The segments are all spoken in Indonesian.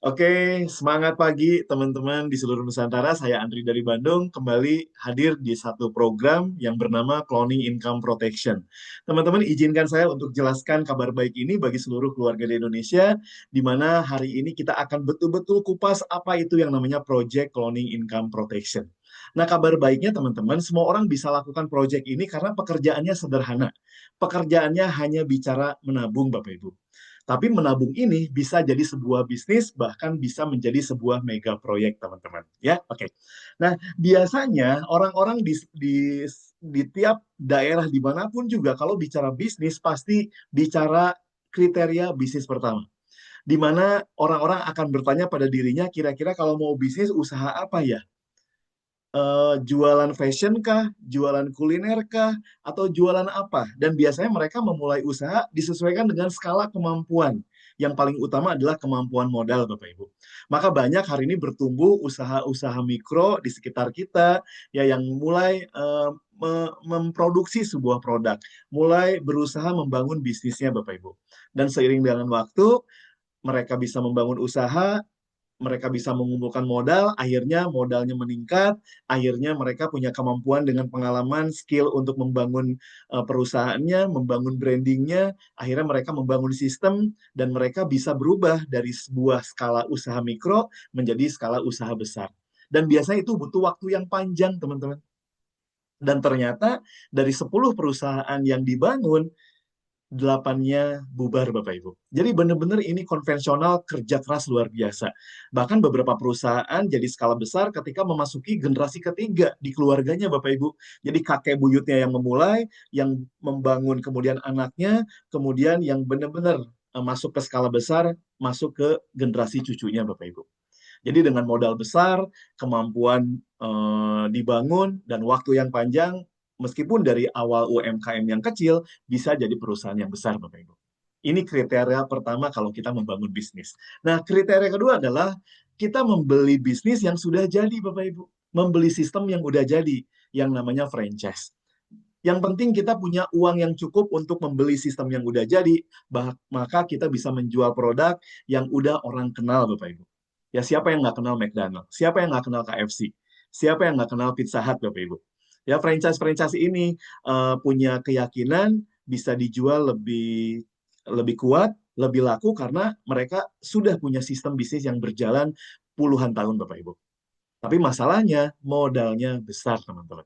Oke, semangat pagi teman-teman di seluruh Nusantara. Saya Andri dari Bandung, kembali hadir di satu program yang bernama Cloning Income Protection. Teman-teman, izinkan saya untuk jelaskan kabar baik ini bagi seluruh keluarga di Indonesia, di mana hari ini kita akan betul-betul kupas apa itu yang namanya Project Cloning Income Protection. Nah, kabar baiknya teman-teman, semua orang bisa lakukan project ini karena pekerjaannya sederhana. Pekerjaannya hanya bicara menabung, Bapak Ibu. Tapi menabung ini bisa jadi sebuah bisnis, bahkan bisa menjadi sebuah mega proyek, teman-teman. Ya, oke. Nah, biasanya orang-orang di tiap daerah dimanapun juga kalau bicara bisnis pasti bicara kriteria bisnis pertama. Di mana orang-orang akan bertanya pada dirinya, kira-kira kalau mau bisnis usaha apa ya? Jualan fashion kah, jualan kuliner kah, atau jualan apa? Dan biasanya mereka memulai usaha disesuaikan dengan skala kemampuan. Yang paling utama adalah kemampuan modal, Bapak Ibu. Maka banyak hari ini bertumbuh usaha-usaha mikro di sekitar kita, ya yang mulai memproduksi sebuah produk, mulai berusaha membangun bisnisnya, Bapak Ibu. Dan seiring dengan waktu, mereka bisa membangun usaha, mereka bisa mengumpulkan modal, akhirnya modalnya meningkat, akhirnya mereka punya kemampuan dengan pengalaman, skill untuk membangun perusahaannya, membangun brandingnya, akhirnya mereka membangun sistem, dan mereka bisa berubah dari sebuah skala usaha mikro menjadi skala usaha besar. Dan biasanya itu butuh waktu yang panjang, teman-teman. Dan ternyata dari 10 perusahaan yang dibangun, 8-nya bubar, Bapak Ibu. Jadi benar-benar ini konvensional kerja keras luar biasa. Bahkan beberapa perusahaan jadi skala besar ketika memasuki generasi ketiga di keluarganya, Bapak Ibu. Jadi kakek buyutnya yang memulai, yang membangun kemudian anaknya, kemudian yang benar-benar masuk ke skala besar, masuk ke generasi cucunya, Bapak Ibu. Jadi dengan modal besar, kemampuan dibangun, dan waktu yang panjang, meskipun dari awal UMKM yang kecil, bisa jadi perusahaan yang besar, Bapak Ibu. Ini kriteria pertama kalau kita membangun bisnis. Nah, kriteria kedua adalah kita membeli bisnis yang sudah jadi, Bapak Ibu. Membeli sistem yang udah jadi, yang namanya franchise. Yang penting kita punya uang yang cukup untuk membeli sistem yang udah jadi, maka kita bisa menjual produk yang udah orang kenal, Bapak Ibu. Ya, siapa yang nggak kenal McDonald? Siapa yang nggak kenal KFC? Siapa yang nggak kenal Pizza Hut, Bapak Ibu? Ya, franchise-franchise ini punya keyakinan bisa dijual lebih lebih kuat, lebih laku karena mereka sudah punya sistem bisnis yang berjalan puluhan tahun, Bapak Ibu. Tapi masalahnya modalnya besar, teman-teman.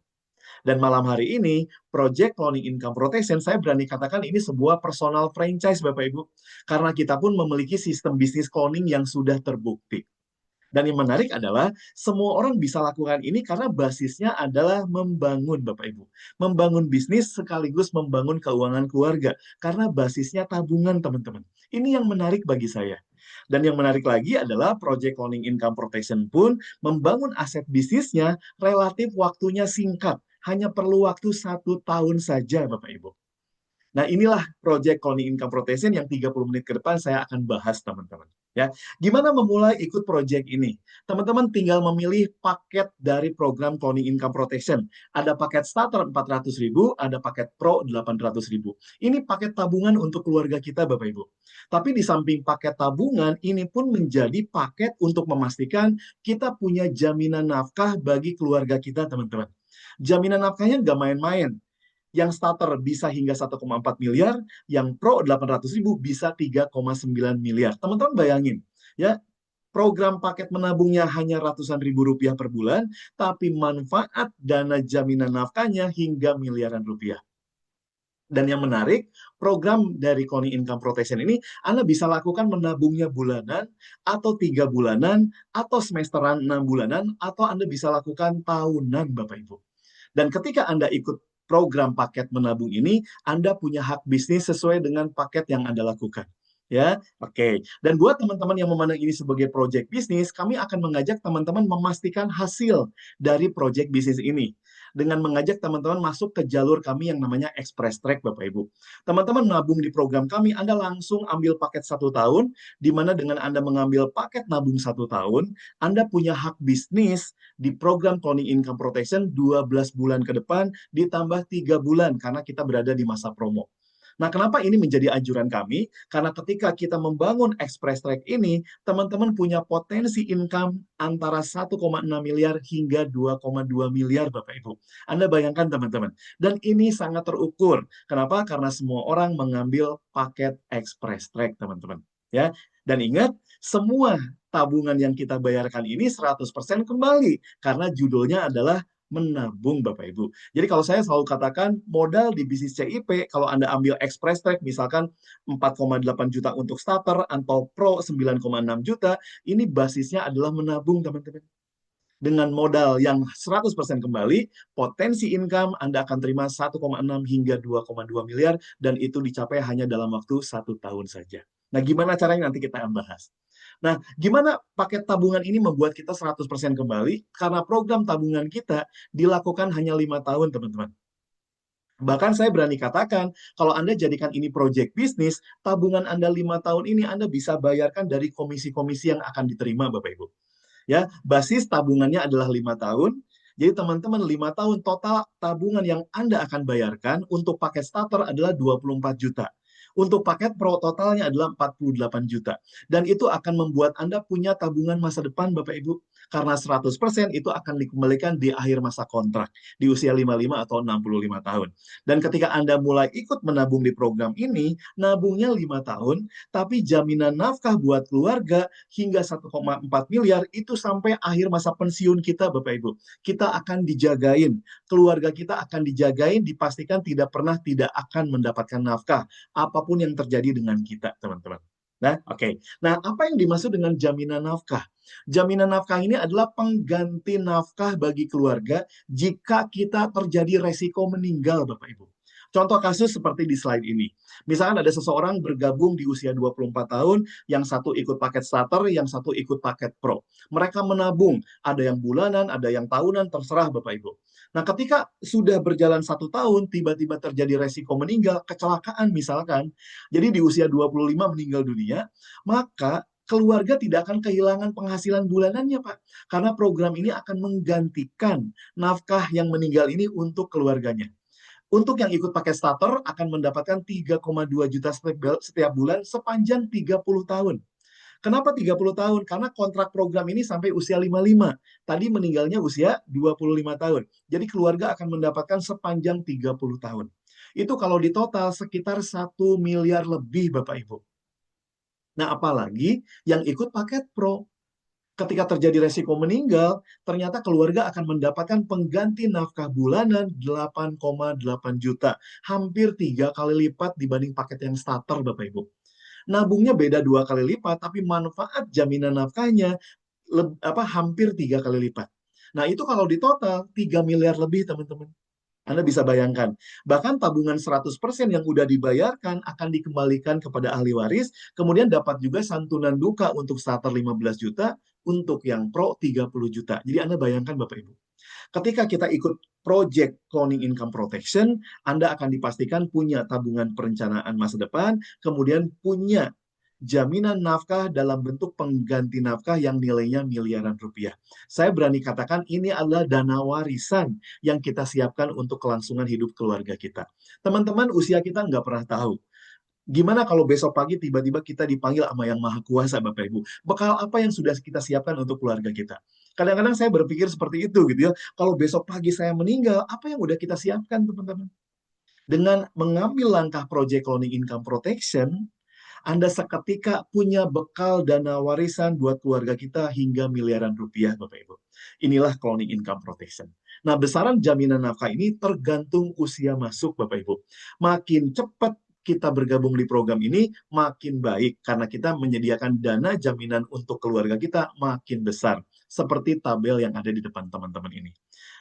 Dan malam hari ini, Project Cloning Income Protection, saya berani katakan ini sebuah personal franchise, Bapak Ibu. Karena kita pun memiliki sistem bisnis cloning yang sudah terbukti. Dan yang menarik adalah semua orang bisa lakukan ini karena basisnya adalah membangun, Bapak Ibu. Membangun bisnis sekaligus membangun keuangan keluarga. Karena basisnya tabungan, teman-teman. Ini yang menarik bagi saya. Dan yang menarik lagi adalah Project Cloning Income Protection pun membangun aset bisnisnya relatif waktunya singkat. Hanya perlu waktu 1 tahun saja, Bapak Ibu. Nah, inilah Project Cloning Income Protection yang 30 menit ke depan saya akan bahas, teman-teman. Ya, gimana memulai ikut project ini? Teman-teman tinggal memilih paket dari program Cloning Income Protection. Ada paket starter 400.000, ada paket pro 800.000. Ini paket tabungan untuk keluarga kita, Bapak Ibu. Tapi di samping paket tabungan, ini pun menjadi paket untuk memastikan kita punya jaminan nafkah bagi keluarga kita, teman-teman. Jaminan nafkahnya nggak main-main. Yang starter bisa hingga 1,4 miliar, yang pro 800.000 bisa 3,9 miliar. Teman-teman bayangin, ya, program paket menabungnya hanya ratusan ribu rupiah per bulan, tapi manfaat dana jaminan nafkahnya hingga miliaran rupiah. Dan yang menarik, program dari Koni Income Protection ini, Anda bisa lakukan menabungnya bulanan, atau 3 bulanan, atau semesteran 6 bulanan, atau Anda bisa lakukan tahunan, Bapak Ibu. Dan ketika Anda ikut program paket menabung ini, Anda punya hak bisnis sesuai dengan paket yang Anda lakukan. Ya, oke. Dan buat teman-teman yang memandang ini sebagai project bisnis, kami akan mengajak teman-teman memastikan hasil dari project bisnis ini dengan mengajak teman-teman masuk ke jalur kami yang namanya Express Track, Bapak Ibu. Teman-teman nabung di program kami, Anda langsung ambil paket 1 tahun, di mana dengan Anda mengambil paket nabung 1 tahun, Anda punya hak bisnis di program Cloning Income Protection 12 bulan ke depan, ditambah 3 bulan, karena kita berada di masa promo. Nah, kenapa ini menjadi anjuran kami? Karena ketika kita membangun Express Track ini, teman-teman punya potensi income antara 1,6 miliar hingga 2,2 miliar, Bapak Ibu. Anda bayangkan, teman-teman. Dan ini sangat terukur. Kenapa? Karena semua orang mengambil paket Express Track, teman-teman. Ya. Dan ingat, semua tabungan yang kita bayarkan ini 100% kembali. Karena judulnya adalah menabung, Bapak Ibu. Jadi kalau saya selalu katakan modal di bisnis CIP, kalau Anda ambil Express Track misalkan 4,8 juta untuk starter atau Pro 9,6 juta, ini basisnya adalah menabung, teman-teman. Dengan modal yang 100% kembali, potensi income Anda akan terima 1,6 hingga 2,2 miliar, dan itu dicapai hanya dalam waktu 1 tahun saja. Nah, gimana caranya nanti kita bahas. Nah, gimana paket tabungan ini membuat kita 100% kembali? Karena program tabungan kita dilakukan hanya 5 tahun, teman-teman. Bahkan saya berani katakan, kalau Anda jadikan ini project bisnis, tabungan Anda 5 tahun ini Anda bisa bayarkan dari komisi-komisi yang akan diterima, Bapak Ibu. Ya, basis tabungannya adalah 5 tahun. Jadi teman-teman 5 tahun total tabungan yang Anda akan bayarkan untuk paket starter adalah 24 juta. Untuk paket pro totalnya adalah 48 juta. Dan itu akan membuat Anda punya tabungan masa depan, Bapak Ibu. Karena 100% itu akan dikembalikan di akhir masa kontrak, di usia 55 atau 65 tahun. Dan ketika Anda mulai ikut menabung di program ini, nabungnya 5 tahun, tapi jaminan nafkah buat keluarga hingga 1,4 miliar itu sampai akhir masa pensiun kita, Bapak Ibu. Kita akan dijagain, keluarga kita akan dijagain, dipastikan tidak pernah tidak akan mendapatkan nafkah apapun yang terjadi dengan kita, teman-teman. Nah, oke. Nah, apa yang dimaksud dengan jaminan nafkah? Jaminan nafkah ini adalah pengganti nafkah bagi keluarga jika kita terjadi resiko meninggal, Bapak Ibu. Contoh kasus seperti di slide ini. Misalkan ada seseorang bergabung di usia 24 tahun, yang satu ikut paket starter, yang satu ikut paket pro. Mereka menabung, ada yang bulanan, ada yang tahunan, terserah Bapak Ibu. Nah, ketika sudah berjalan 1 tahun, tiba-tiba terjadi resiko meninggal, kecelakaan misalkan, jadi di usia 25 meninggal dunia, maka keluarga tidak akan kehilangan penghasilan bulanannya, Pak. Karena program ini akan menggantikan nafkah yang meninggal ini untuk keluarganya. Untuk yang ikut pakai starter akan mendapatkan 3,2 juta setiap bulan sepanjang 30 tahun. Kenapa 30 tahun? Karena kontrak program ini sampai usia 55. Tadi meninggalnya usia 25 tahun. Jadi keluarga akan mendapatkan sepanjang 30 tahun. Itu kalau di total sekitar 1 miliar lebih, Bapak Ibu. Nah, apalagi yang ikut paket pro. Ketika terjadi resiko meninggal, ternyata keluarga akan mendapatkan pengganti nafkah bulanan 8,8 juta. Hampir 3 kali lipat dibanding paket yang starter, Bapak Ibu. Nabungnya beda 2 kali lipat, tapi manfaat jaminan nafkahnya hampir 3 kali lipat. Nah, itu kalau di total 3 miliar lebih, teman-teman. Anda bisa bayangkan, bahkan tabungan 100% yang udah dibayarkan akan dikembalikan kepada ahli waris, kemudian dapat juga santunan duka untuk starter 15 juta, untuk yang pro 30 juta. Jadi Anda bayangkan Bapak Ibu, ketika kita ikut Project Cloning Income Protection, Anda akan dipastikan punya tabungan perencanaan masa depan, kemudian punya jaminan nafkah dalam bentuk pengganti nafkah yang nilainya miliaran rupiah. Saya berani katakan ini adalah dana warisan yang kita siapkan untuk kelangsungan hidup keluarga kita. Teman-teman, usia kita nggak pernah tahu. Gimana kalau besok pagi tiba-tiba kita dipanggil sama Yang Maha Kuasa, Bapak Ibu? Bekal apa yang sudah kita siapkan untuk keluarga kita? Kadang-kadang saya berpikir seperti itu gitu ya. Kalau besok pagi saya meninggal, apa yang udah kita siapkan, teman-teman? Dengan mengambil langkah Project Cloning Income Protection, Anda seketika punya bekal dana warisan buat keluarga kita hingga miliaran rupiah, Bapak Ibu. Inilah Cloning Income Protection. Nah, besaran jaminan nafkah ini tergantung usia masuk, Bapak Ibu. Makin cepat kita bergabung di program ini, makin baik. Karena kita menyediakan dana jaminan untuk keluarga kita makin besar. Seperti tabel yang ada di depan teman-teman ini.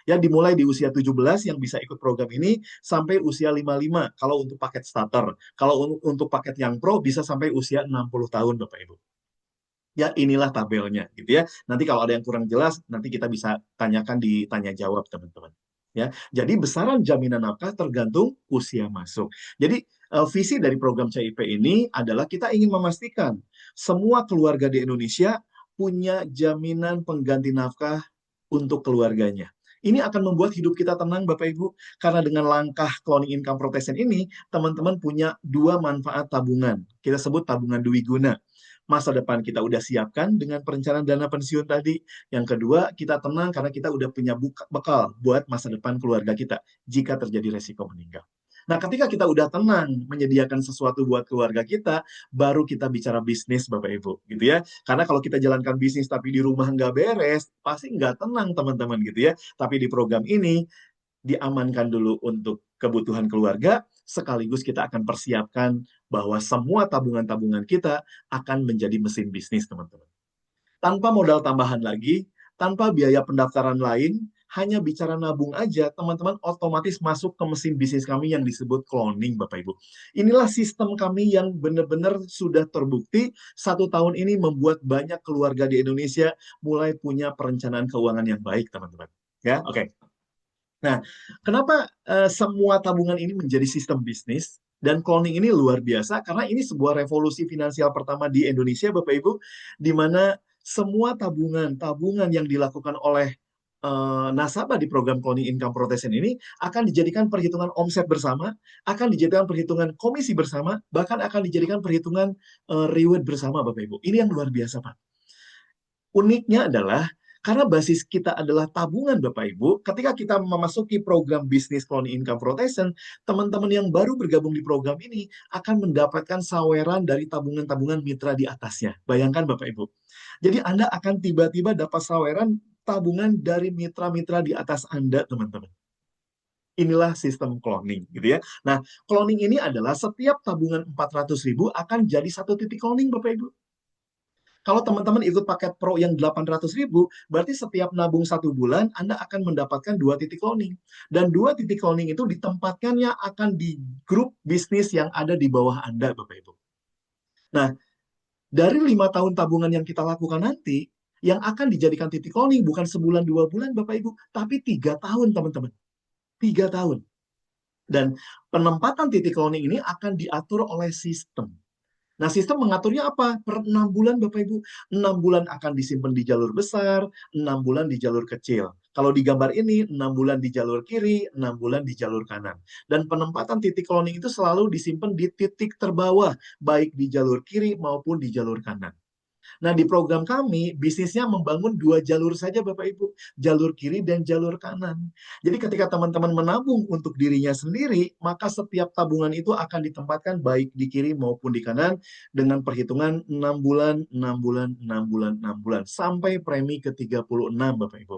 Ya, dimulai di usia 17 yang bisa ikut program ini sampai usia 55 kalau untuk paket starter. Kalau untuk paket yang pro bisa sampai usia 60 tahun, Bapak Ibu. Ya, inilah tabelnya gitu ya. Nanti kalau ada yang kurang jelas, nanti kita bisa tanyakan di tanya jawab, teman-teman. Ya, jadi besaran jaminan nafkah tergantung usia masuk. Jadi visi dari program CIP ini adalah kita ingin memastikan semua keluarga di Indonesia punya jaminan pengganti nafkah untuk keluarganya. Ini akan membuat hidup kita tenang, Bapak Ibu, karena dengan langkah cloning income protection ini, teman-teman punya dua manfaat tabungan. Kita sebut tabungan dwi guna. Masa depan kita udah siapkan dengan perencanaan dana pensiun tadi. Yang kedua, kita tenang karena kita udah punya bekal buat masa depan keluarga kita jika terjadi resiko meninggal. Nah, ketika kita udah tenang menyediakan sesuatu buat keluarga kita, baru kita bicara bisnis, Bapak Ibu, gitu ya. Karena kalau kita jalankan bisnis tapi di rumah nggak beres, pasti nggak tenang, teman-teman, gitu ya. Tapi di program ini, diamankan dulu untuk kebutuhan keluarga, sekaligus kita akan persiapkan bahwa semua tabungan-tabungan kita akan menjadi mesin bisnis, teman-teman. Tanpa modal tambahan lagi, tanpa biaya pendaftaran lain, hanya bicara nabung aja, teman-teman otomatis masuk ke mesin bisnis kami yang disebut cloning, Bapak Ibu. Inilah sistem kami yang benar-benar sudah terbukti 1 tahun ini membuat banyak keluarga di Indonesia mulai punya perencanaan keuangan yang baik, teman-teman. Ya, oke. Nah, kenapa semua tabungan ini menjadi sistem bisnis? Dan cloning ini luar biasa karena ini sebuah revolusi finansial pertama di Indonesia, Bapak Ibu, di mana semua tabungan yang dilakukan oleh nasabah di program cloning income protection ini akan dijadikan perhitungan omset bersama, akan dijadikan perhitungan komisi bersama, bahkan akan dijadikan perhitungan reward bersama, Bapak Ibu. Ini yang luar biasa, Pak. Uniknya adalah karena basis kita adalah tabungan, Bapak Ibu, ketika kita memasuki program bisnis cloning income protection, teman-teman yang baru bergabung di program ini akan mendapatkan saweran dari tabungan-tabungan mitra di atasnya. Bayangkan, Bapak Ibu. Jadi Anda akan tiba-tiba dapat saweran tabungan dari mitra-mitra di atas Anda, teman-teman. Inilah sistem cloning, gitu ya. Nah, cloning ini adalah setiap tabungan 400.000 akan jadi satu titik cloning, Bapak Ibu. Kalau teman-teman ikut paket pro yang 800.000, berarti setiap nabung 1 bulan, Anda akan mendapatkan 2 titik cloning. Dan 2 titik cloning itu ditempatkannya akan di grup bisnis yang ada di bawah Anda, Bapak Ibu. Nah, dari 5 tahun tabungan yang kita lakukan nanti, yang akan dijadikan titik cloning bukan sebulan 2 bulan, Bapak Ibu, tapi 3 tahun, teman-teman. 3 tahun. Dan penempatan titik cloning ini akan diatur oleh sistem. Nah, sistem mengaturnya apa? Per 6 bulan, Bapak Ibu. 6 bulan akan disimpan di jalur besar, 6 bulan di jalur kecil. Kalau di gambar ini, 6 bulan di jalur kiri, 6 bulan di jalur kanan. Dan penempatan titik cloning itu selalu disimpan di titik terbawah, baik di jalur kiri maupun di jalur kanan. Nah, di program kami, bisnisnya membangun 2 jalur saja, Bapak Ibu. Jalur kiri dan jalur kanan. Jadi ketika teman-teman menabung untuk dirinya sendiri, maka setiap tabungan itu akan ditempatkan baik di kiri maupun di kanan dengan perhitungan 6 bulan, 6 bulan, 6 bulan, 6 bulan. Sampai premi ke-36, Bapak Ibu.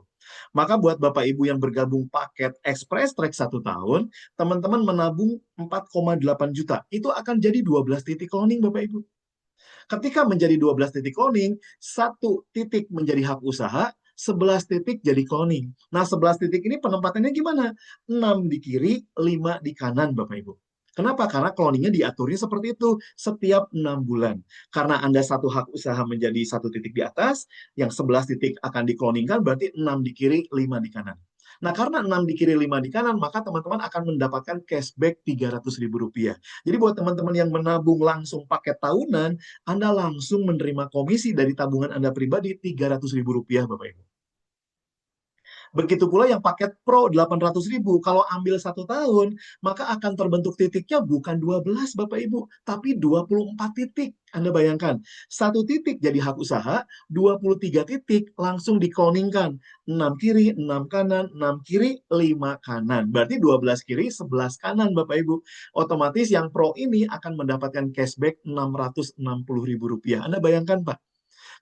Maka buat Bapak Ibu yang bergabung paket Express Track 1 tahun, teman-teman menabung 4,8 juta. Itu akan jadi 12 titik cloning, Bapak Ibu. Ketika menjadi 12 titik cloning, 1 titik menjadi hak usaha, 11 titik jadi cloning. Nah, 11 titik ini penempatannya gimana? 6 di kiri, 5 di kanan, Bapak Ibu. Kenapa? Karena cloningnya diaturnya seperti itu setiap 6 bulan. Karena Anda satu hak usaha menjadi 1 titik di atas, yang 11 titik akan dikloningkan, berarti 6 di kiri, 5 di kanan. Nah, karena 6 di kiri, 5 di kanan, maka teman-teman akan mendapatkan cashback Rp300.000. Jadi buat teman-teman yang menabung langsung paket tahunan, Anda langsung menerima komisi dari tabungan Anda pribadi Rp300.000, Bapak Ibu. Begitu pula yang paket Pro 800.000, kalau ambil 1 tahun, maka akan terbentuk titiknya bukan 12, Bapak Ibu, tapi 24 titik. Anda bayangkan, 1 titik jadi hak usaha, 23 titik langsung dikloningkan. 6 kiri, 6 kanan, 6 kiri, 5 kanan. Berarti 12 kiri, 11 kanan, Bapak Ibu. Otomatis yang Pro ini akan mendapatkan cashback Rp660.000. Anda bayangkan, Pak.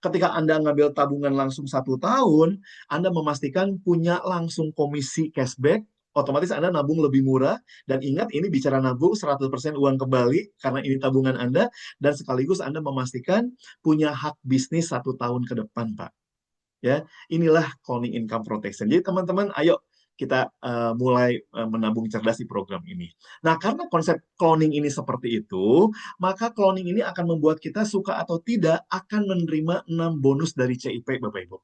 Ketika Anda ngambil tabungan langsung 1 tahun, Anda memastikan punya langsung komisi cashback, otomatis Anda nabung lebih murah, dan ingat ini bicara nabung 100% uang kembali, karena ini tabungan Anda, dan sekaligus Anda memastikan punya hak bisnis 1 tahun ke depan, Pak. Ya, inilah cloning income protection. Jadi teman-teman, ayo kita mulai menabung cerdas di program ini. Nah, karena konsep cloning ini seperti itu, maka cloning ini akan membuat kita suka atau tidak akan menerima 6 bonus dari CIP, Bapak Ibu.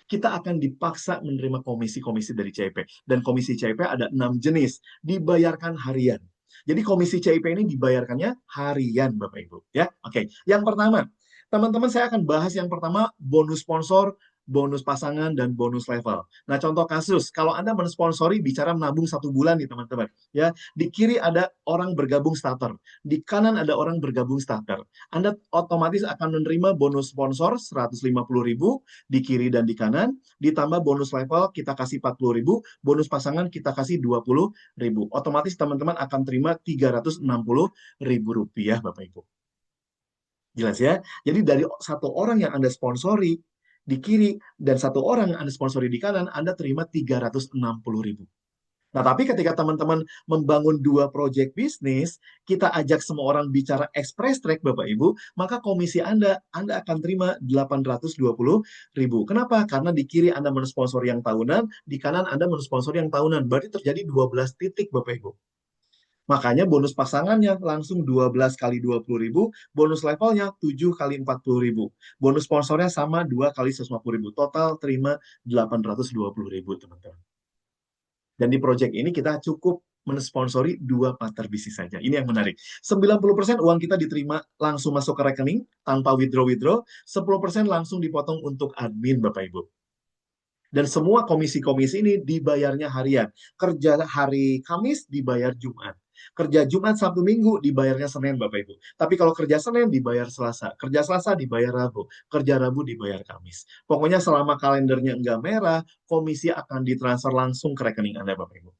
Kita akan dipaksa menerima komisi-komisi dari CIP. Dan komisi CIP ada 6 jenis, dibayarkan harian. Jadi komisi CIP ini dibayarkannya harian, Bapak Ibu. Ya, oke. Yang pertama, teman-teman, saya akan bahas yang pertama, bonus sponsor bonus pasangan, dan bonus level. Nah, contoh kasus, kalau Anda mensponsori bicara menabung 1 bulan nih teman-teman. Ya, di kiri ada orang bergabung starter, di kanan ada orang bergabung starter. Anda otomatis akan menerima bonus sponsor 150.000 di kiri dan di kanan, ditambah bonus level kita kasih 40.000, bonus pasangan kita kasih 20.000. Otomatis teman-teman akan terima 360.000 rupiah, Bapak Ibu. Jelas ya? Jadi dari satu orang yang Anda sponsori di kiri dan satu orang yang Anda sponsori di kanan, Anda terima 360.000. Nah, tapi ketika teman-teman membangun dua project bisnis, kita ajak semua orang bicara express track, Bapak Ibu, maka komisi Anda akan terima 820.000. Kenapa? Karena di kiri Anda mensponsor yang tahunan, di kanan Anda mensponsor yang tahunan. Berarti terjadi 12 titik, Bapak Ibu. Makanya bonus pasangannya langsung 12 kali 20.000, bonus levelnya 7 kali 40.000. Bonus sponsornya sama 2 kali 150.000. Total terima 820.000, teman-teman. Dan di project ini kita cukup mensponsori 2 partner bisnis saja. Ini yang menarik. 90% uang kita diterima langsung masuk ke rekening tanpa withdraw. 10% langsung dipotong untuk admin, Bapak Ibu. Dan semua komisi-komisi ini dibayarnya harian. Kerja hari Kamis dibayar Jumat. Kerja Jumat, Sabtu, Minggu dibayarnya Senin, Bapak Ibu. Tapi kalau kerja Senin dibayar Selasa. Kerja Selasa dibayar Rabu. Kerja Rabu dibayar Kamis. Pokoknya selama kalendernya enggak merah, komisi akan ditransfer langsung ke rekening Anda, Bapak Ibu.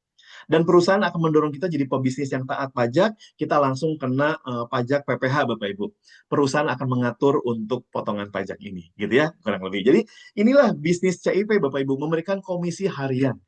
Dan perusahaan akan mendorong kita jadi pebisnis yang taat pajak, kita langsung kena pajak PPh, Bapak Ibu. Perusahaan akan mengatur untuk potongan pajak ini, gitu ya, kurang lebih. Jadi inilah bisnis CIP, Bapak Ibu, memberikan komisi harian.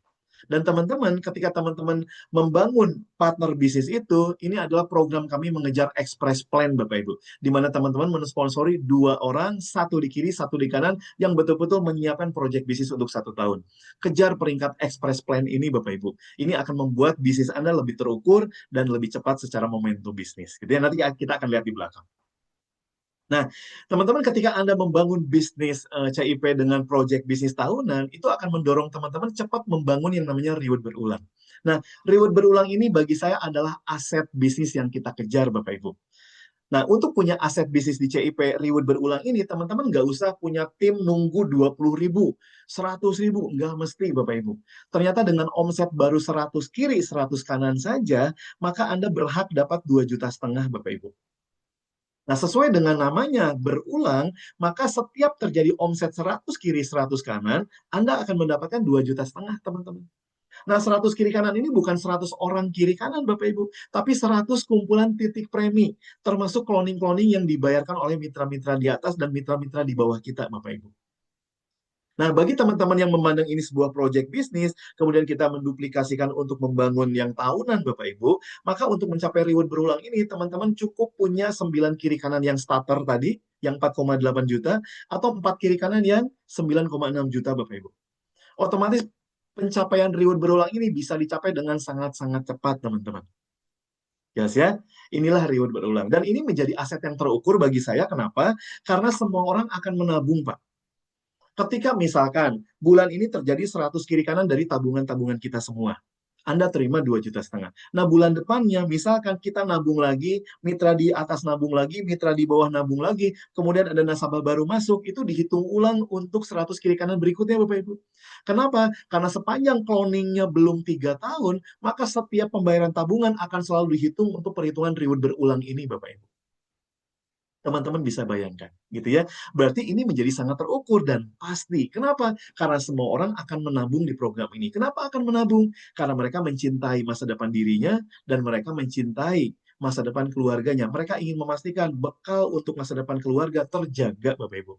Dan teman-teman, ketika teman-teman membangun partner bisnis itu, ini adalah program kami mengejar express plan, Bapak Ibu. Di mana teman-teman mensponsori 2 orang, satu di kiri, satu di kanan, yang betul-betul menyiapkan project bisnis untuk 1 tahun. Kejar peringkat express plan ini, Bapak Ibu. Ini akan membuat bisnis Anda lebih terukur dan lebih cepat secara momentum bisnis. Gitu ya, nanti kita akan lihat di belakang. Nah, teman-teman ketika Anda membangun bisnis CIP dengan project bisnis tahunan, itu akan mendorong teman-teman cepat membangun yang namanya reward berulang. Nah, reward berulang ini bagi saya adalah aset bisnis yang kita kejar, Bapak Ibu. Nah, untuk punya aset bisnis di CIP reward berulang ini, teman-teman nggak usah punya tim nunggu 20.000, 100.000, nggak mesti, Bapak Ibu. Ternyata dengan omset baru 100 kiri, 100 kanan saja, maka Anda berhak dapat 2,5 juta, Bapak Ibu. Nah, sesuai dengan namanya berulang, maka setiap terjadi omset 100 kiri, 100 kanan, Anda akan mendapatkan 2,5 juta, teman-teman. Nah, 100 kiri kanan ini bukan 100 orang kiri kanan, Bapak Ibu, tapi 100 kumpulan titik premi, termasuk cloning-cloning yang dibayarkan oleh mitra-mitra di atas dan mitra-mitra di bawah kita, Bapak Ibu. Nah, bagi teman-teman yang memandang ini sebuah project bisnis, kemudian kita menduplikasikan untuk membangun yang tahunan, Bapak Ibu, maka untuk mencapai reward berulang ini, teman-teman cukup punya 9 kiri kanan yang starter tadi, yang 4,8 juta, atau 4 kiri kanan yang 9,6 juta, Bapak Ibu. Otomatis pencapaian reward berulang ini bisa dicapai dengan sangat-sangat cepat, teman-teman. Yes, ya, inilah reward berulang. Dan ini menjadi aset yang terukur bagi saya, kenapa? Karena semua orang akan menabung, Pak. Ketika misalkan bulan ini terjadi 100 kiri kanan dari tabungan-tabungan kita semua, Anda terima 2,5 juta. Nah, bulan depannya misalkan kita nabung lagi, mitra di atas nabung lagi, mitra di bawah nabung lagi, kemudian ada nasabah baru masuk, itu dihitung ulang untuk 100 kiri kanan berikutnya, Bapak Ibu. Kenapa? Karena sepanjang cloningnya belum 3 tahun, maka setiap pembayaran tabungan akan selalu dihitung untuk perhitungan reward berulang ini, Bapak Ibu. Teman-teman bisa bayangkan, gitu ya. Berarti ini menjadi sangat terukur dan pasti. Kenapa? Karena semua orang akan menabung di program ini. Kenapa akan menabung? Karena mereka mencintai masa depan dirinya dan mereka mencintai masa depan keluarganya. Mereka ingin memastikan bekal untuk masa depan keluarga terjaga, Bapak Ibu.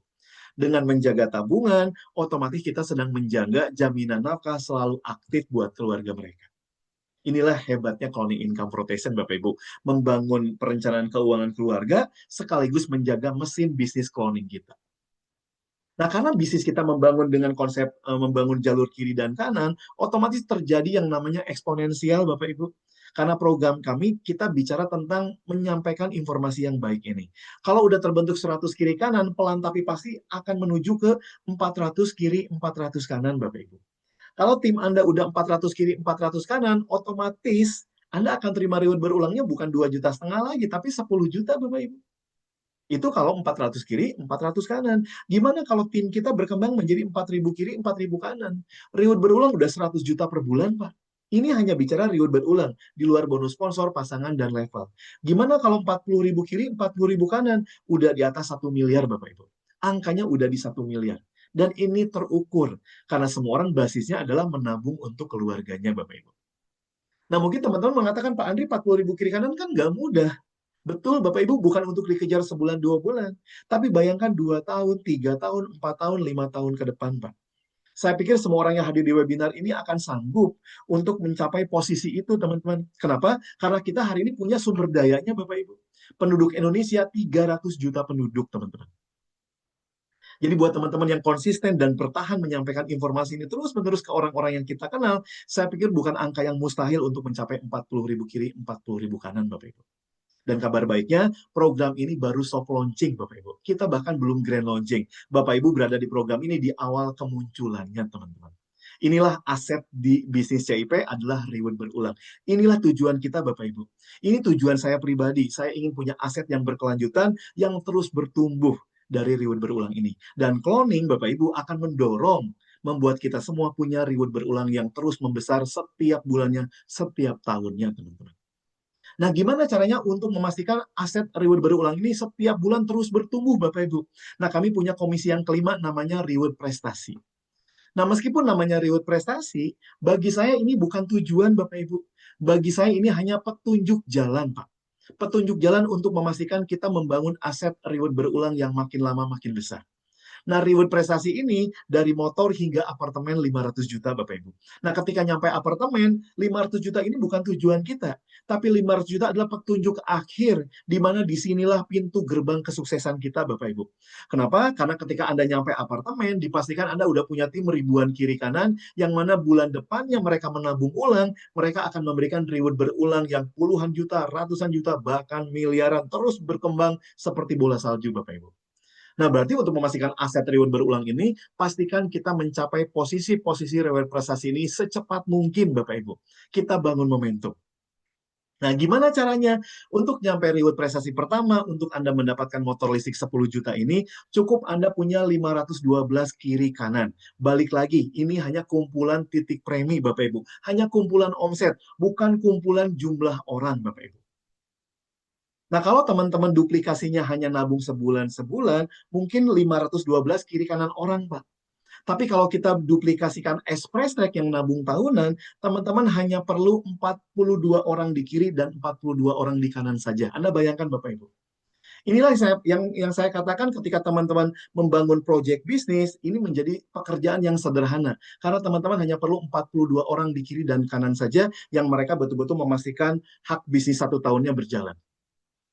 Dengan menjaga tabungan, otomatis kita sedang menjaga jaminan nafkah selalu aktif buat keluarga mereka. Inilah hebatnya cloning income protection, Bapak Ibu. Membangun perencanaan keuangan keluarga sekaligus menjaga mesin bisnis cloning kita. Nah, karena bisnis kita membangun dengan konsep membangun jalur kiri dan kanan, otomatis terjadi yang namanya eksponensial, Bapak Ibu. Karena program kami, kita bicara tentang menyampaikan informasi yang baik ini. Kalau udah terbentuk 100 kiri kanan, pelan tapi pasti akan menuju ke 400 kiri, 400 kanan, Bapak Ibu. Kalau tim Anda udah 400 kiri, 400 kanan, otomatis Anda akan terima reward berulangnya bukan 2,5 juta lagi, tapi 10 juta, Bapak Ibu. Itu kalau 400 kiri, 400 kanan. Gimana kalau tim kita berkembang menjadi 4.000 kiri, 4.000 kanan? Reward berulang udah 100 juta per bulan, Pak. Ini hanya bicara reward berulang, di luar bonus sponsor, pasangan, dan level. Gimana kalau 40.000 kiri, 40.000 kanan? Udah di atas 1 miliar, Bapak Ibu. Angkanya udah di 1 miliar. Dan ini terukur, karena semua orang basisnya adalah menabung untuk keluarganya, Bapak Ibu. Nah, mungkin teman-teman mengatakan, Pak Andri, 40.000 kiri kanan kan nggak mudah. Betul, Bapak Ibu, bukan untuk dikejar sebulan, 2 bulan. Tapi bayangkan 2 tahun, 3 tahun, 4 tahun, 5 tahun ke depan, Pak. Saya pikir semua orang yang hadir di webinar ini akan sanggup untuk mencapai posisi itu, teman-teman. Kenapa? Karena kita hari ini punya sumber dayanya, Bapak Ibu. Penduduk Indonesia 300 juta penduduk, teman-teman. Jadi buat teman-teman yang konsisten dan bertahan menyampaikan informasi ini terus-menerus ke orang-orang yang kita kenal, saya pikir bukan angka yang mustahil untuk mencapai 40.000 kiri, 40.000 kanan, Bapak Ibu. Dan kabar baiknya, program ini baru soft launching, Bapak Ibu. Kita bahkan belum grand launching. Bapak Ibu berada di program ini di awal kemunculannya, teman-teman. Inilah aset di bisnis CIP adalah reward berulang. Inilah tujuan kita, Bapak Ibu. Ini tujuan saya pribadi. Saya ingin punya aset yang berkelanjutan, yang terus bertumbuh dari reward berulang ini. Dan cloning, Bapak Ibu, akan mendorong membuat kita semua punya reward berulang yang terus membesar setiap bulannya, setiap tahunnya, teman-teman. Nah, gimana caranya untuk memastikan aset reward berulang ini setiap bulan terus bertumbuh, Bapak Ibu? Nah, kami punya komisi yang kelima namanya reward prestasi. Nah, meskipun namanya reward prestasi, bagi saya ini bukan tujuan, Bapak Ibu. Bagi saya ini hanya petunjuk jalan, Pak. Petunjuk jalan untuk memastikan kita membangun aset reward berulang yang makin lama makin besar. Nah, reward prestasi ini dari motor hingga apartemen 500 juta, Bapak Ibu. Nah, ketika nyampe apartemen, 500 juta ini bukan tujuan kita. Tapi 500 juta adalah petunjuk akhir, di mana disinilah pintu gerbang kesuksesan kita, Bapak Ibu. Kenapa? Karena ketika Anda nyampe apartemen, dipastikan Anda udah punya tim ribuan kiri kanan, yang mana bulan depannya mereka menabung ulang, mereka akan memberikan reward berulang yang puluhan juta, ratusan juta, bahkan miliaran, terus berkembang seperti bola salju, Bapak Ibu. Nah, berarti untuk memastikan aset reward berulang ini, pastikan kita mencapai posisi-posisi reward prestasi ini secepat mungkin, Bapak Ibu. Kita bangun momentum. Nah, gimana caranya? Untuk nyampe reward prestasi pertama, untuk Anda mendapatkan motor listrik 10 juta ini, cukup Anda punya 512 kiri kanan. Balik lagi, ini hanya kumpulan titik premi, Bapak Ibu. Hanya kumpulan omset, bukan kumpulan jumlah orang, Bapak Ibu. Nah, kalau teman-teman duplikasinya hanya nabung sebulan-sebulan, mungkin 512 kiri kanan orang, Pak. Tapi kalau kita duplikasikan express track yang nabung tahunan, teman-teman hanya perlu 42 orang di kiri dan 42 orang di kanan saja. Anda bayangkan, Bapak Ibu. Inilah yang saya katakan ketika teman-teman membangun project bisnis, ini menjadi pekerjaan yang sederhana. Karena teman-teman hanya perlu 42 orang di kiri dan kanan saja yang mereka betul-betul memastikan hak bisnis 1 tahunnya berjalan.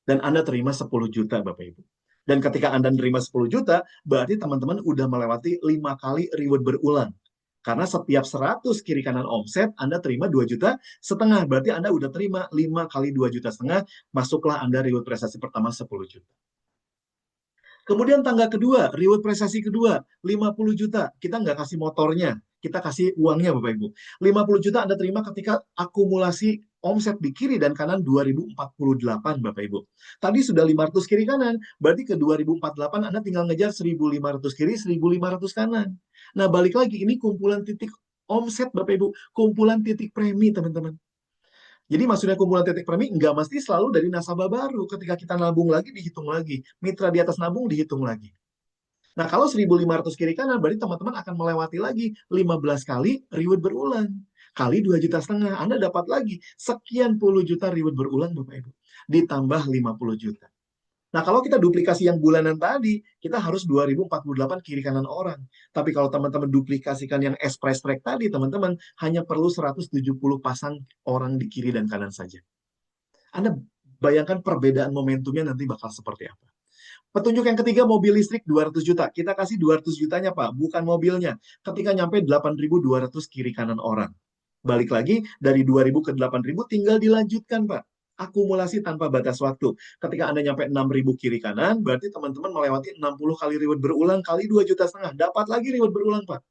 Dan Anda terima 10 juta, Bapak Ibu. Dan ketika Anda terima 10 juta, berarti teman-teman udah melewati 5 kali reward berulang. Karena setiap 100 kiri kanan omset, Anda terima 2,5 juta. Berarti Anda udah terima 5 kali 2,5 juta. Masuklah Anda reward prestasi pertama 10 juta. Kemudian tangga kedua, reward prestasi kedua, 50 juta. Kita nggak kasih motornya, kita kasih uangnya, Bapak Ibu. 50 juta Anda terima ketika akumulasi omset di kiri dan kanan 2048, Bapak Ibu. Tadi sudah 500 kiri kanan, berarti ke 2048 Anda tinggal ngejar 1.500 kiri, 1.500 kanan. Nah, balik lagi, ini kumpulan titik omset, Bapak Ibu. Kumpulan titik premi, teman-teman. Jadi maksudnya kumpulan titik premi nggak mesti selalu dari nasabah baru. Ketika kita nabung lagi, dihitung lagi. Mitra di atas nabung, dihitung lagi. Nah, kalau 1.500 kiri kanan, berarti teman-teman akan melewati lagi 15 kali reward berulang. Kali 2,5 juta. Anda dapat lagi sekian puluh juta reward berulang, Bapak Ibu. Ditambah 50 juta. Nah, kalau kita duplikasi yang bulanan tadi, kita harus 2048 kiri kanan orang. Tapi kalau teman-teman duplikasikan yang express track tadi, teman-teman hanya perlu 170 pasang orang di kiri dan kanan saja. Anda bayangkan perbedaan momentumnya nanti bakal seperti apa. Petunjuk yang ketiga, mobil listrik 200 juta. Kita kasih 200 jutanya, Pak, bukan mobilnya. Ketika nyampe 8.200 kiri kanan orang. Balik lagi, dari 2.000 ke 8.000 tinggal dilanjutkan, Pak. Akumulasi tanpa batas waktu. Ketika Anda nyampe 6.000 kiri kanan, berarti teman-teman melewati 60 kali reward berulang kali 2,5 juta. Dapat lagi reward berulang, Pak.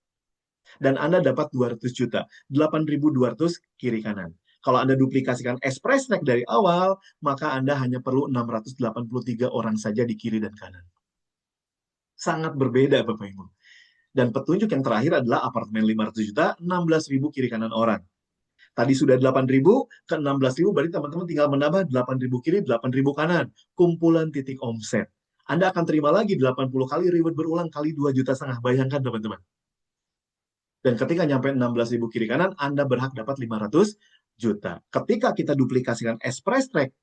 Dan Anda dapat 200 juta. 8.200 kiri kanan. Kalau Anda duplikasikan Express Track dari awal, maka Anda hanya perlu 683 orang saja di kiri dan kanan. Sangat berbeda, Bapak Ibu. Dan petunjuk yang terakhir adalah apartemen 500 juta, 16.000 kiri kanan orang. Tadi sudah 8.000, ke 16.000 berarti teman-teman tinggal menambah 8.000 kiri, 8.000 kanan. Kumpulan titik omset. Anda akan terima lagi 80 kali reward berulang kali 2,5 juta. Bayangkan teman-teman. Dan ketika nyampe 16.000 kiri kanan, Anda berhak dapat 500 juta. Ketika kita duplikasikan Express Track,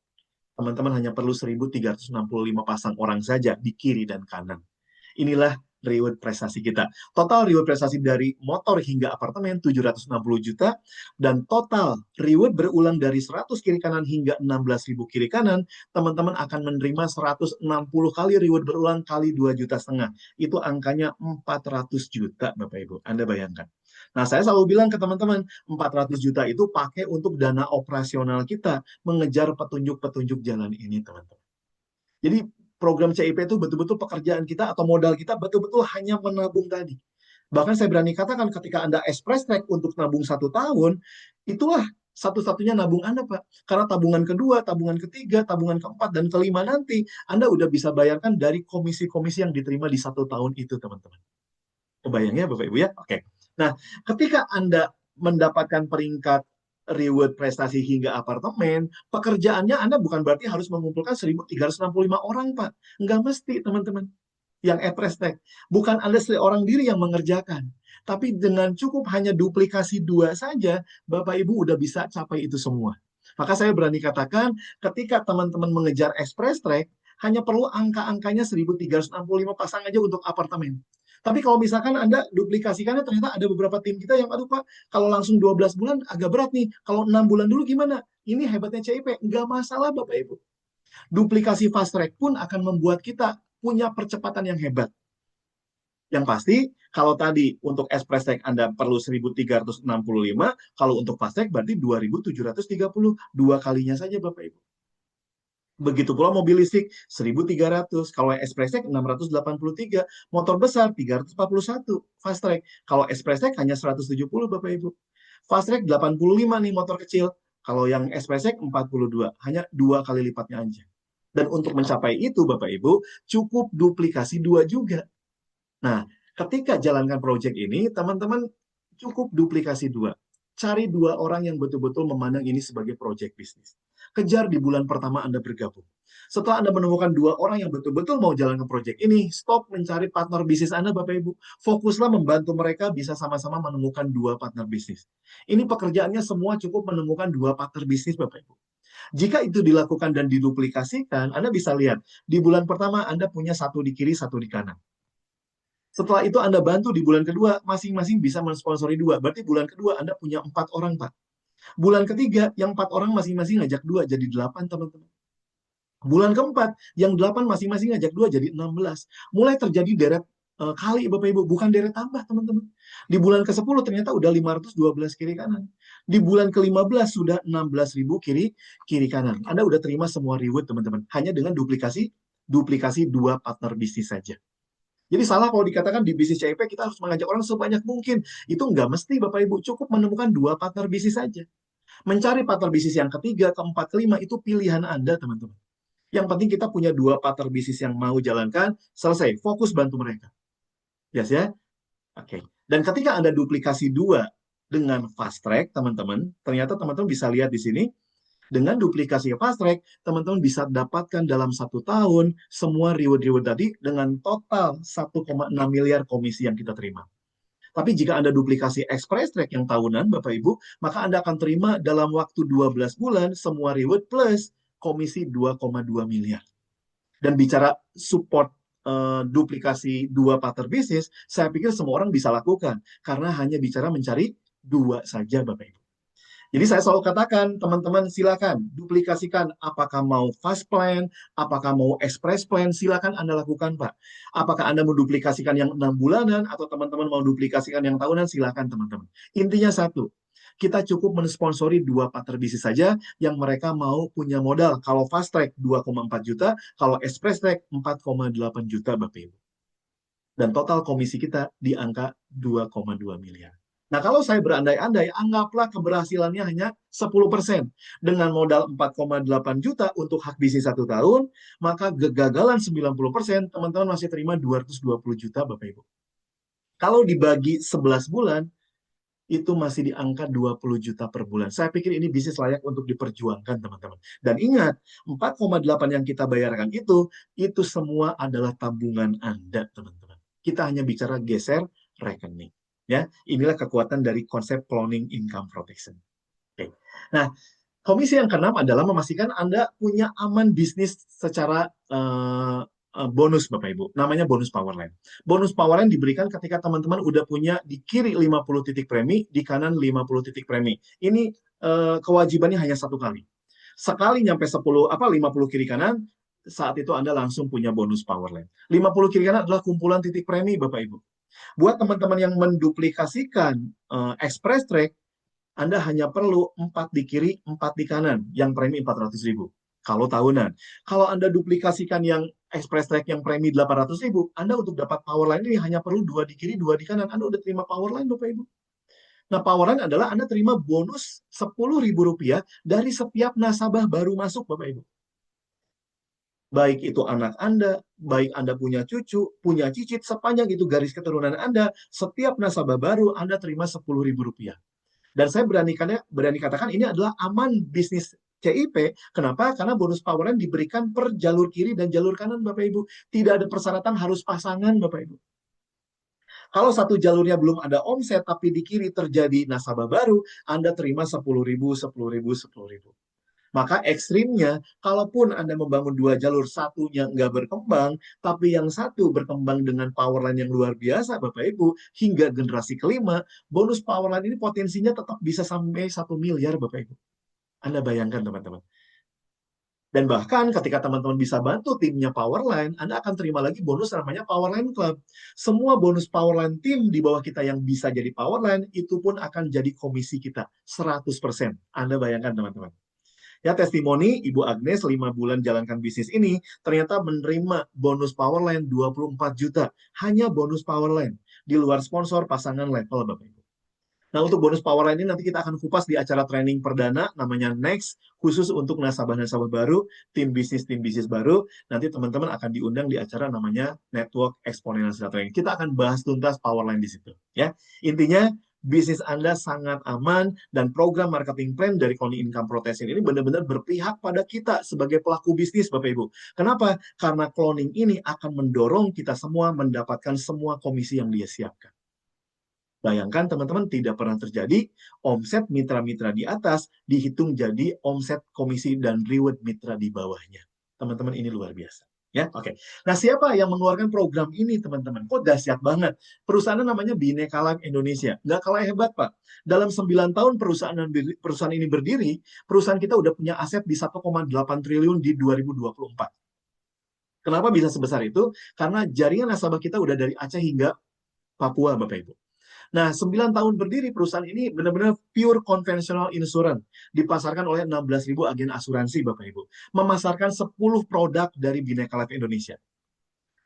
teman-teman hanya perlu 1.365 pasang orang saja di kiri dan kanan. Inilah reward prestasi kita. Total reward prestasi dari motor hingga apartemen 760 juta, dan total reward berulang dari 100 kiri kanan hingga 16.000 kiri kanan, teman-teman akan menerima 160 kali reward berulang kali 2,5 juta. Itu angkanya 400 juta, Bapak Ibu. Anda bayangkan. Nah, saya selalu bilang ke teman-teman, 400 juta itu pakai untuk dana operasional kita mengejar petunjuk-petunjuk jalan ini, teman-teman. Jadi program CIP itu betul-betul pekerjaan kita atau modal kita betul-betul hanya menabung tadi. Bahkan saya berani katakan ketika Anda Express Track untuk nabung 1 tahun, itulah satu-satunya nabung Anda, Pak. Karena tabungan kedua, tabungan ketiga, tabungan keempat, dan kelima nanti, Anda udah bisa bayarkan dari komisi-komisi yang diterima di 1 tahun itu, teman-teman. Kebayangnya, Bapak Ibu ya? Oke. Nah, ketika Anda mendapatkan peringkat reward prestasi hingga apartemen, pekerjaannya Anda bukan berarti harus mengumpulkan 1.365 orang, Pak. Nggak mesti, teman-teman. Yang e-prestek. Bukan Anda seorang diri yang mengerjakan. Tapi dengan cukup hanya duplikasi 2 saja, Bapak Ibu udah bisa capai itu semua. Maka saya berani katakan, ketika teman-teman mengejar Express Track, hanya perlu angka-angkanya 1.365 pasang aja untuk apartemen. Tapi kalau misalkan Anda duplikasikannya, ternyata ada beberapa tim kita yang, aduh Pak, kalau langsung 12 bulan agak berat nih. Kalau 6 bulan dulu gimana? Ini hebatnya CIP. Nggak masalah Bapak Ibu. Duplikasi fast track pun akan membuat kita punya percepatan yang hebat. Yang pasti, kalau tadi untuk Express Track Anda perlu 1.365, kalau untuk fast track berarti 2.730. 2 kalinya saja Bapak Ibu. Begitu pula mobil listrik 1.300, kalau Express Track 683, motor besar 341, Fast Track. Kalau Express Track hanya 170 Bapak Ibu. Fast Track 85 nih motor kecil. Kalau yang Express Track 42, hanya 2 kali lipatnya aja. Dan untuk mencapai itu Bapak Ibu, cukup duplikasi 2 juga. Nah, ketika jalankan project ini, teman-teman cukup duplikasi 2. Cari 2 orang yang betul-betul memandang ini sebagai project bisnis. Kejar di bulan pertama Anda bergabung. Setelah Anda menemukan 2 orang yang betul-betul mau jalankan project ini, stop mencari partner bisnis Anda, Bapak Ibu. Fokuslah membantu mereka bisa sama-sama menemukan 2 partner bisnis. Ini pekerjaannya semua cukup menemukan 2 partner bisnis, Bapak Ibu. Jika itu dilakukan dan diduplikasikan, Anda bisa lihat, di bulan pertama Anda punya 1 di kiri, 1 di kanan. Setelah itu Anda bantu di bulan kedua, masing-masing bisa mensponsori 2. Berarti bulan kedua Anda punya 4 orang, Pak. Bulan ketiga, yang 4 orang masing-masing ngajak 2, jadi 8, teman-teman. Bulan keempat, yang 8 masing-masing ngajak 2, jadi 16. Mulai terjadi deret kali, Bapak Ibu. Bukan deret tambah, teman-teman. Di bulan ke-10 ternyata udah 512 kiri kanan. Di bulan ke-15 sudah 16.000 kiri kanan. Anda udah terima semua reward, teman-teman. Hanya dengan duplikasi 2 partner bisnis saja. Jadi salah kalau dikatakan di bisnis CIP kita harus mengajak orang sebanyak mungkin. Itu nggak mesti Bapak Ibu, cukup menemukan 2 partner bisnis saja. Mencari partner bisnis yang ketiga, keempat, kelima, itu pilihan Anda teman-teman. Yang penting kita punya 2 partner bisnis yang mau jalankan, selesai, fokus bantu mereka. Yes ya? Oke. Dan ketika Anda duplikasi 2 dengan fast track teman-teman, ternyata teman-teman bisa lihat di sini, dengan duplikasi fast track, teman-teman bisa dapatkan dalam 1 tahun semua reward-reward tadi dengan total 1,6 miliar komisi yang kita terima. Tapi jika Anda duplikasi Express Track yang tahunan, Bapak Ibu, maka Anda akan terima dalam waktu 12 bulan semua reward plus komisi 2,2 miliar. Dan bicara support duplikasi 2 partner bisnis, saya pikir semua orang bisa lakukan. Karena hanya bicara mencari 2 saja, Bapak Ibu. Jadi saya selalu katakan, teman-teman silakan duplikasikan apakah mau fast plan, apakah mau express plan, silakan Anda lakukan, Pak. Apakah Anda mau duplikasikan yang 6 bulanan, atau teman-teman mau duplikasikan yang tahunan, silakan teman-teman. Intinya satu, kita cukup mensponsori 2 partner bisnis saja yang mereka mau punya modal. Kalau fast track 2,4 juta, kalau express track 4,8 juta, Bapak Ibu. Dan total komisi kita di angka 2,2 miliar. Nah, kalau saya berandai-andai, anggaplah keberhasilannya hanya 10%. Dengan modal 4,8 juta untuk hak bisnis 1 tahun, maka kegagalan 90%, teman-teman masih terima 220 juta, Bapak Ibu. Kalau dibagi 11 bulan, itu masih di angka 20 juta per bulan. Saya pikir ini bisnis layak untuk diperjuangkan, teman-teman. Dan ingat, 4,8 yang kita bayarkan itu semua adalah tabungan Anda, teman-teman. Kita hanya bicara geser rekening. Ya, inilah kekuatan dari konsep cloning income protection. Oke. Nah, komisi yang keenam adalah memastikan Anda punya aman bisnis secara bonus, Bapak Ibu. Namanya bonus Powerline. Bonus Powerline diberikan ketika teman-teman udah punya di kiri 50 titik premi, di kanan 50 titik premi. Ini kewajibannya hanya 1 kali. Sekali nyampe 50 kiri kanan, saat itu Anda langsung punya bonus Powerline. 50 kiri kanan adalah kumpulan titik premi, Bapak Ibu. Buat teman-teman yang menduplikasikan Express Track, Anda hanya perlu 4 di kiri, 4 di kanan, yang premi 400.000. Kalau tahunan. Kalau Anda duplikasikan yang Express Track yang premi 800.000, Anda untuk dapat Powerline ini hanya perlu 2 di kiri, 2 di kanan. Anda udah terima Powerline, Bapak Ibu. Nah, Powerline adalah Anda terima bonus Rp10.000 dari setiap nasabah baru masuk, Bapak Ibu. Baik itu anak Anda, baik Anda punya cucu, punya cicit, sepanjang itu garis keturunan Anda, setiap nasabah baru Anda terima Rp10.000. Dan saya berani katakan ini adalah aman bisnis CIP. Kenapa? Karena bonus Powerline diberikan per jalur kiri dan jalur kanan, Bapak Ibu. Tidak ada persyaratan harus pasangan, Bapak Ibu. Kalau satu jalurnya belum ada omset, tapi di kiri terjadi nasabah baru, Anda terima 10.000, 10.000, 10.000. Maka ekstrimnya, kalaupun Anda membangun 2 jalur, satunya nggak berkembang, tapi yang satu berkembang dengan Powerline yang luar biasa, Bapak Ibu, hingga generasi kelima, bonus Powerline ini potensinya tetap bisa sampai 1 miliar, Bapak Ibu. Anda bayangkan, teman-teman. Dan bahkan ketika teman-teman bisa bantu timnya Powerline, Anda akan terima lagi bonus namanya Powerline Club. Semua bonus Powerline tim di bawah kita yang bisa jadi Powerline, itu pun akan jadi komisi kita, 100%. Anda bayangkan, teman-teman. Ya, testimoni Ibu Agnes 5 bulan jalankan bisnis ini ternyata menerima bonus Powerline 24 juta. Hanya bonus Powerline. Di luar sponsor pasangan level, Bapak Ibu. Nah, untuk bonus Powerline ini nanti kita akan kupas di acara training perdana namanya Next, khusus untuk nasabah-nasabah baru, tim bisnis baru. Nanti teman-teman akan diundang di acara namanya Network Exponential Training. Kita akan bahas tuntas Powerline di situ. Ya, intinya bisnis Anda sangat aman dan program marketing plan dari Cloning Income Protection ini benar-benar berpihak pada kita sebagai pelaku bisnis, Bapak Ibu. Kenapa? Karena cloning ini akan mendorong kita semua mendapatkan semua komisi yang dia siapkan. Bayangkan teman-teman tidak pernah terjadi omset mitra-mitra di atas dihitung jadi omset komisi dan reward mitra di bawahnya. Teman-teman ini luar biasa. Ya, oke. Nah, siapa yang mengeluarkan program ini, teman-teman? Kok dahsyat banget. Perusahaan namanya Bhinneka Life Indonesia. Nggak kalah hebat, Pak. Dalam 9 tahun perusahaan ini berdiri, perusahaan kita udah punya aset di 1,8 triliun di 2024. Kenapa bisa sebesar itu? Karena jaringan nasabah kita udah dari Aceh hingga Papua, Bapak Ibu. Nah, 9 tahun berdiri perusahaan ini benar-benar pure conventional insurance. Dipasarkan oleh 16.000 agen asuransi, Bapak Ibu. Memasarkan 10 produk dari Bhinneka Life Indonesia.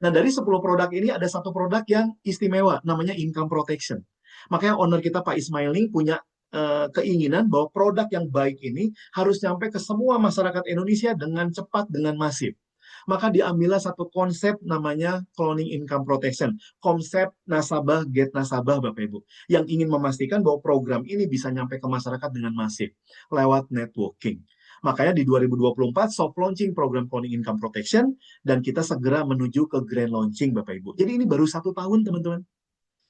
Nah, dari 10 produk ini ada satu produk yang istimewa, namanya income protection. Makanya owner kita, Pak Ismail Ning, punya keinginan bahwa produk yang baik ini harus sampai ke semua masyarakat Indonesia dengan cepat, dengan masif. Maka diambillah satu konsep namanya cloning income protection. Konsep nasabah get nasabah, Bapak Ibu. Yang ingin memastikan bahwa program ini bisa nyampe ke masyarakat dengan masif. Lewat networking. Makanya di 2024 soft launching program cloning income protection dan kita segera menuju ke grand launching, Bapak Ibu. Jadi ini baru 1 tahun, teman-teman.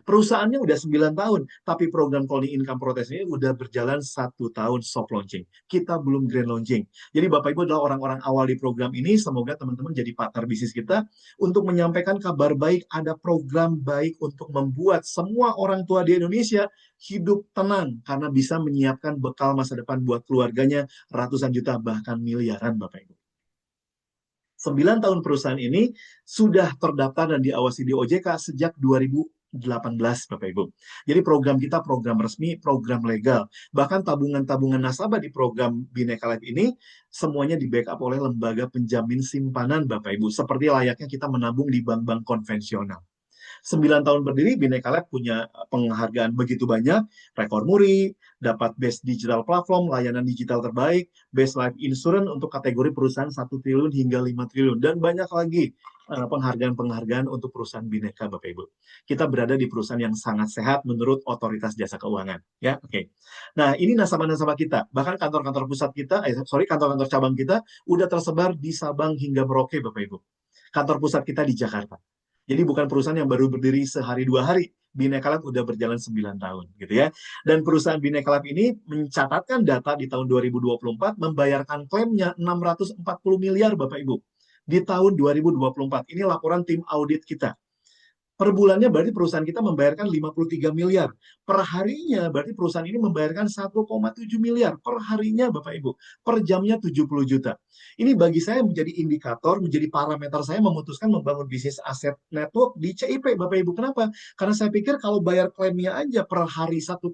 Perusahaannya udah 9 tahun, tapi program cloning income protection ini udah berjalan 1 tahun soft launching. Kita belum grand launching. Jadi Bapak Ibu adalah orang-orang awal di program ini. Semoga teman-teman jadi partner bisnis kita untuk menyampaikan kabar baik, ada program baik untuk membuat semua orang tua di Indonesia hidup tenang karena bisa menyiapkan bekal masa depan buat keluarganya ratusan juta bahkan miliaran, Bapak Ibu. 9 tahun perusahaan ini sudah terdaftar dan diawasi di OJK sejak 2018, Bapak Ibu. Jadi program kita program resmi, program legal. Bahkan tabungan-tabungan nasabah di program Bhinneka Life ini semuanya di backup oleh lembaga penjamin simpanan, Bapak Ibu. Seperti layaknya kita menabung di bank-bank konvensional. 9 tahun berdiri, Bineka Lab punya penghargaan begitu banyak, rekor muri, dapat Best Digital Platform, layanan digital terbaik, Best Life Insurance untuk kategori perusahaan 1 triliun hingga 5 triliun, dan banyak lagi penghargaan-penghargaan untuk perusahaan Bineka, Bapak Ibu. Kita berada di perusahaan yang sangat sehat menurut Otoritas Jasa Keuangan. Ya, oke. Nah, ini nasabah-nasabah kita. Bahkan kantor-kantor pusat kita, kantor-kantor cabang kita udah tersebar di Sabang hingga Merauke, Bapak Ibu. Kantor pusat kita di Jakarta. Jadi bukan perusahaan yang baru berdiri sehari dua hari. Bineka Lab udah berjalan 9 tahun gitu ya. Dan perusahaan Bineka Lab ini mencatatkan data di tahun 2024 membayarkan klaimnya 640 miliar Bapak Ibu. Di tahun 2024. Ini laporan tim audit kita. Per bulannya berarti perusahaan kita membayarkan 53 miliar. Per harinya berarti perusahaan ini membayarkan 1,7 miliar. Per harinya Bapak Ibu. Per jamnya 70 juta. Ini bagi saya menjadi indikator, menjadi parameter saya memutuskan membangun bisnis aset network di CIP Bapak Ibu. Kenapa? Karena saya pikir kalau bayar klaimnya aja per hari 1,7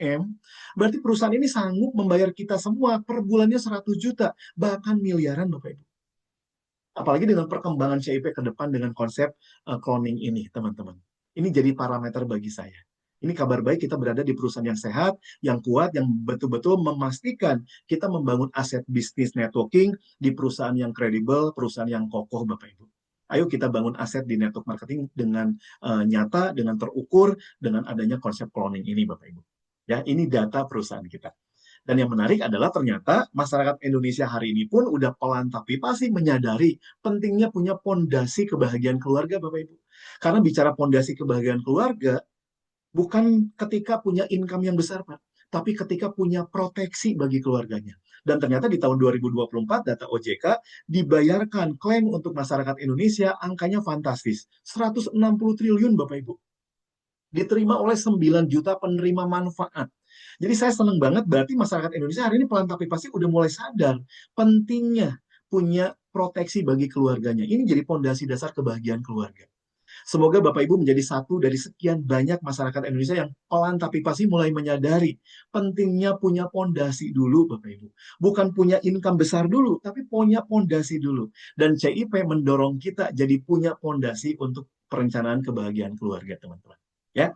M, berarti perusahaan ini sanggup membayar kita semua per bulannya 100 juta. Bahkan miliaran Bapak Ibu. Apalagi dengan perkembangan CIP ke depan dengan konsep cloning ini, teman-teman. Ini jadi parameter bagi saya. Ini kabar baik kita berada di perusahaan yang sehat, yang kuat, yang betul-betul memastikan kita membangun aset bisnis networking di perusahaan yang kredibel, perusahaan yang kokoh, Bapak Ibu. Ayo kita bangun aset di network marketing dengan nyata, dengan terukur, dengan adanya konsep cloning ini, Bapak Ibu. Ya, ini data perusahaan kita. Dan yang menarik adalah ternyata masyarakat Indonesia hari ini pun udah pelan tapi pasti menyadari pentingnya punya pondasi kebahagiaan keluarga, Bapak Ibu. Karena bicara pondasi kebahagiaan keluarga, bukan ketika punya income yang besar, Pak, tapi ketika punya proteksi bagi keluarganya. Dan ternyata di tahun 2024 data OJK dibayarkan klaim untuk masyarakat Indonesia angkanya fantastis. 160 triliun, Bapak Ibu. Diterima oleh 9 juta penerima manfaat. Jadi saya senang banget, berarti masyarakat Indonesia hari ini pelan tapi pasti udah mulai sadar pentingnya punya proteksi bagi keluarganya. Ini jadi pondasi dasar kebahagiaan keluarga. Semoga Bapak Ibu menjadi satu dari sekian banyak masyarakat Indonesia yang pelan tapi pasti mulai menyadari pentingnya punya pondasi dulu, Bapak Ibu. Bukan punya income besar dulu, tapi punya pondasi dulu. Dan CIP mendorong kita jadi punya pondasi untuk perencanaan kebahagiaan keluarga, teman-teman. Ya,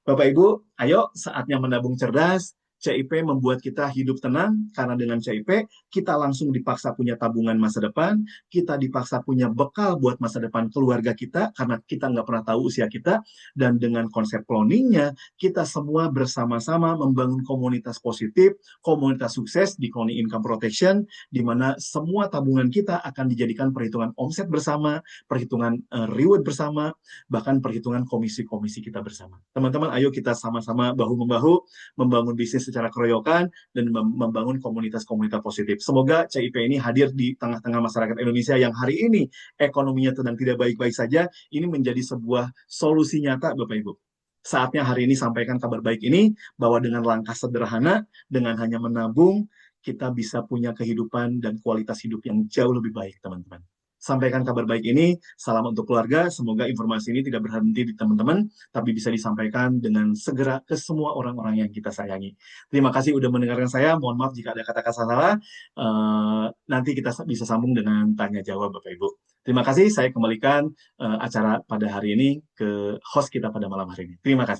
Bapak Ibu, ayo saatnya menabung cerdas. CIP membuat kita hidup tenang, karena dengan CIP kita langsung dipaksa punya tabungan masa depan, kita dipaksa punya bekal buat masa depan keluarga kita, karena kita nggak pernah tahu usia kita, dan dengan konsep cloningnya, kita semua bersama-sama membangun komunitas positif, komunitas sukses di Cloning Income Protection, di mana semua tabungan kita akan dijadikan perhitungan omset bersama, perhitungan reward bersama, bahkan perhitungan komisi-komisi kita bersama. Teman-teman, ayo kita sama-sama bahu-membahu membangun bisnis secara keroyokan dan membangun komunitas-komunitas positif. Semoga CIP ini hadir di tengah-tengah masyarakat Indonesia yang hari ini ekonominya sedang tidak baik-baik saja. Ini menjadi sebuah solusi nyata, Bapak Ibu. Saatnya hari ini sampaikan kabar baik ini, bahwa dengan langkah sederhana, dengan hanya menabung, kita bisa punya kehidupan dan kualitas hidup yang jauh lebih baik, teman-teman. Sampaikan kabar baik ini, salam untuk keluarga, semoga informasi ini tidak berhenti di teman-teman, tapi bisa disampaikan dengan segera ke semua orang-orang yang kita sayangi. Terima kasih sudah mendengarkan saya, mohon maaf jika ada kata-kata salah, nanti kita bisa sambung dengan tanya-jawab Bapak Ibu. Terima kasih, saya kembalikan acara pada hari ini ke host kita pada malam hari ini. Terima kasih.